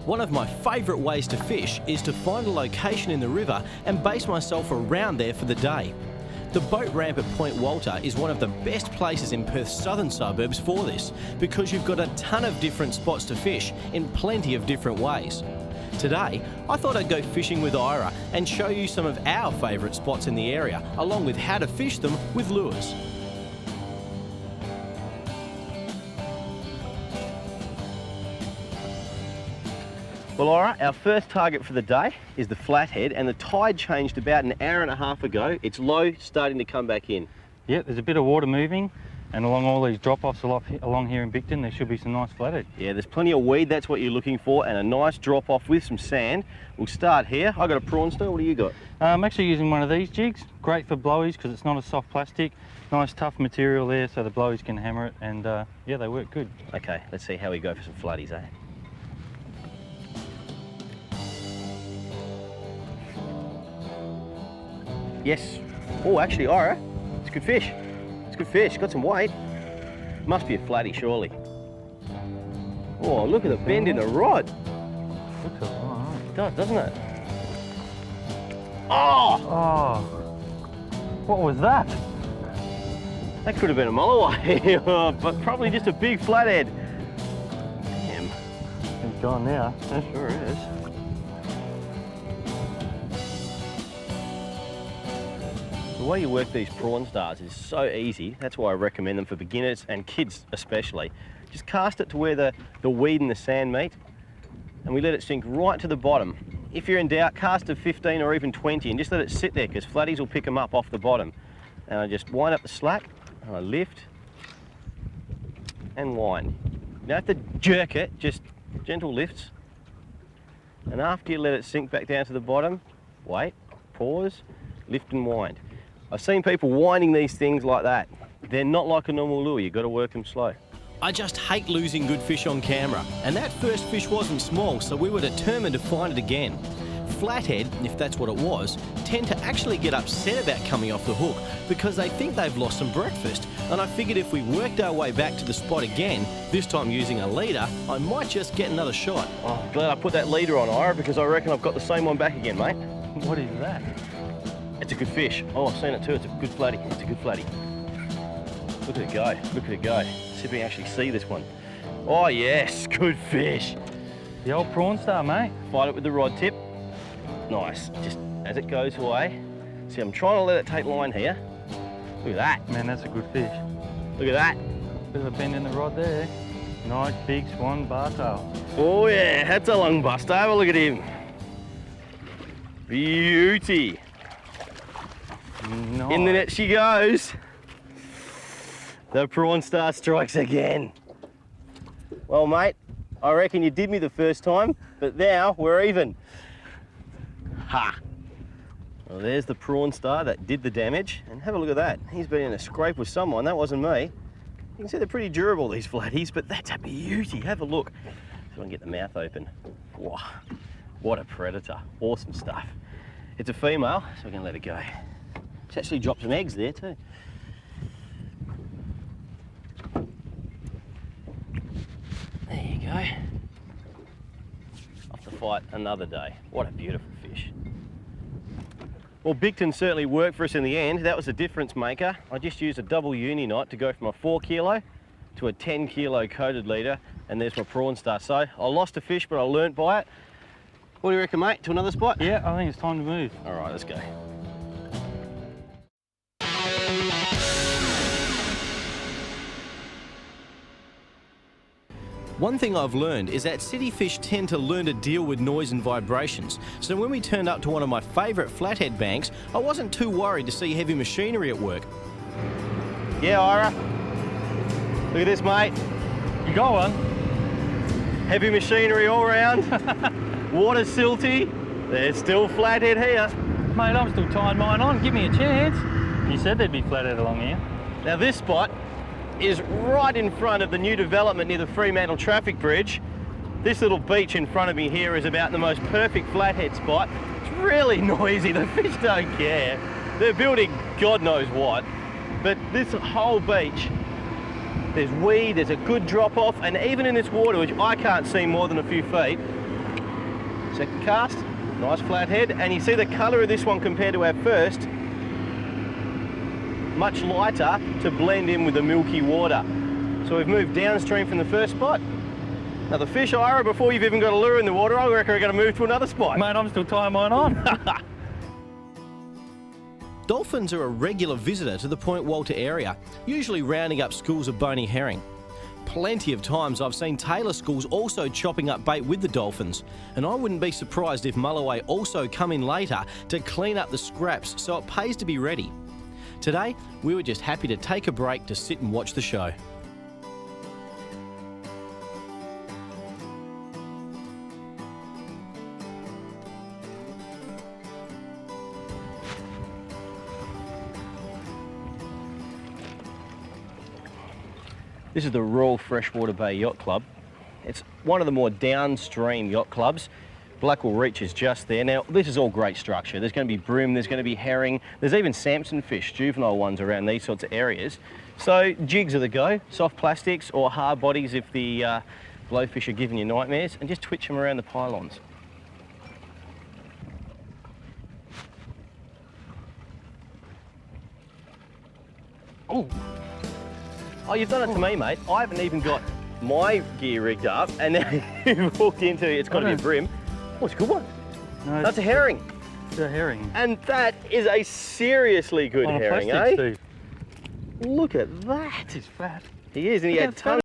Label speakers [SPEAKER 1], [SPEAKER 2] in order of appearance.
[SPEAKER 1] One of my favourite ways to fish is to find a location in the river and base myself around there for the day. The boat ramp at Point Walter is one of the best places in Perth's southern suburbs for this, because you've got a ton of different spots to fish in plenty of different ways. Today, I thought I'd go fishing with Ira and show you some of our favourite spots in the area, along with how to fish them with lures.
[SPEAKER 2] Well, Ira, our first target for the day is the Flathead, and the tide changed about an hour and a half ago. It's low, starting to come back in.
[SPEAKER 3] Yeah, there's a bit of water moving, and along all these drop-offs along here in Bicton, there should be some nice flathead.
[SPEAKER 2] Yeah, there's plenty of weed, that's what you're looking for, and a nice drop-off with some sand. We'll start here. I've got a prawn stir. What do you got?
[SPEAKER 3] I'm actually using one of these jigs. Great for blowies because it's not a soft plastic. Nice tough material there so the blowies can hammer it, and yeah, they work good.
[SPEAKER 2] Okay, let's see how we go for some floodies, eh? Yes. Oh, actually, Ira, it's good fish. It's good fish. Got some weight. Must be a flatty, surely. Oh, look at the bend in the rod.
[SPEAKER 3] Looks all right.
[SPEAKER 2] It does, doesn't it? Oh!
[SPEAKER 3] Oh, what was that?
[SPEAKER 2] That could have been a mile away, but probably just a big flathead. Damn.
[SPEAKER 3] It's gone now.
[SPEAKER 2] That sure is. The way you work these prawn stars is so easy. That's why I recommend them for beginners and kids especially. Just cast it to where the weed and the sand meet, and we let it sink right to the bottom. If you're in doubt, cast a 15 or even 20 and just let it sit there, because flatties will pick them up off the bottom. And I just wind up the slack, and I lift and wind. You don't have to jerk it, just gentle lifts. And after you let it sink back down to the bottom, wait, pause, lift and wind. I've seen people winding these things like that. They're not like a normal lure, you've got to work them slow.
[SPEAKER 1] I just hate losing good fish on camera, and that first fish wasn't small, so we were determined to find it again. Flathead, if that's what it was, tend to actually get upset about coming off the hook because they think they've lost some breakfast, and I figured if we worked our way back to the spot again, this time using a leader, I might just get another shot.
[SPEAKER 2] Oh, glad I put that leader on, Ira, because I reckon I've got the same one back again, mate.
[SPEAKER 3] What is that?
[SPEAKER 2] It's a good fish. Oh, I've seen it too. It's a good flatty. It's a good flatty. Look at it go. Look at it go. See if we can actually see this one. Oh, yes. Good fish.
[SPEAKER 3] The old prawn star, mate.
[SPEAKER 2] Fight it with the rod tip. Nice. Just as it goes away. See, I'm trying to let it take line here. Look at that.
[SPEAKER 3] Man, that's a good fish.
[SPEAKER 2] Look at that.
[SPEAKER 3] Bit of a bend in the rod there. Nice big swan bartail.
[SPEAKER 2] Oh, yeah. That's a long buster. Have a look at him. Beauty.
[SPEAKER 3] Nice.
[SPEAKER 2] In the net she goes. The prawn star strikes again. Well, mate, I reckon you did me the first time, but now we're even. Ha! Well, there's the prawn star that did the damage, and have a look at that. He's been in a scrape with someone. That wasn't me. You can see they're pretty durable, these flatties, but that's a beauty. Have a look. See if I can get the mouth open. Wow, what a predator. Awesome stuff. It's a female, so we're gonna let it go. It's actually dropped some eggs there too. There you go. Off to fight another day. What a beautiful fish. Well, Bicton certainly worked for us in the end. That was a difference maker. I just used a double uni knot to go from a 4 kilo to a 10 kilo coated leader, and there's my prawn star. So I lost a fish, but I learnt by it. What do you reckon, mate? To another spot?
[SPEAKER 3] Yeah, I think it's time to move.
[SPEAKER 2] All right, let's go.
[SPEAKER 1] One thing I've learned is that city fish tend to learn to deal with noise and vibrations, so when we turned up to one of my favourite flathead banks, I wasn't too worried to see heavy machinery at work.
[SPEAKER 2] Yeah, Ira. Look at this, mate.
[SPEAKER 3] You got one?
[SPEAKER 2] Heavy machinery all around. Water silty. There's still flathead here.
[SPEAKER 3] Mate, I'm still tying mine on. Give me a chance. You said there'd be flathead along here.
[SPEAKER 2] Now this spot is right in front of the new development near the Fremantle traffic bridge. This little beach in front of me here is about the most perfect flathead spot. It's really noisy, the fish don't care. They're building God knows what, but this whole beach, there's weed, there's a good drop off, and even in this water, which I can't see more than a few feet, Second cast, nice flat head, and you see the colour of this one compared to our first, much lighter to blend in with the milky water. So we've moved downstream from the first spot. Now the fish, Ira, before you've even got a lure in the water, I reckon we're going to move to another spot.
[SPEAKER 3] Mate, I'm still tying mine on.
[SPEAKER 1] Dolphins are a regular visitor to the Point Walter area, usually rounding up schools of bony herring. Plenty of times I've seen Taylor schools also chopping up bait with the dolphins, and I wouldn't be surprised if Mulloway also come in later to clean up the scraps, so it pays to be ready. Today, we were just happy to take a break to sit and watch the show.
[SPEAKER 2] This is the Royal Freshwater Bay Yacht Club. It's one of the more downstream yacht clubs. Blackwell Reach is just there. Now, this is all great structure. There's going to be bream, there's going to be herring, there's even Samson fish, juvenile ones around these sorts of areas. So jigs are the go, soft plastics or hard bodies if the blowfish are giving you nightmares, and just twitch them around the pylons. Oh, you've done it to me, mate. I haven't even got my gear rigged up, and now you've walked into it's got to be a bream. Oh, it's a good one.
[SPEAKER 3] No,
[SPEAKER 2] That's a herring.
[SPEAKER 3] It's a herring.
[SPEAKER 2] And that is a seriously good
[SPEAKER 3] On a
[SPEAKER 2] herring,
[SPEAKER 3] plastic
[SPEAKER 2] eh?
[SPEAKER 3] too.
[SPEAKER 2] Look at that.
[SPEAKER 3] He's fat.
[SPEAKER 2] He is, and he
[SPEAKER 3] Look
[SPEAKER 2] had
[SPEAKER 3] how fat
[SPEAKER 2] tons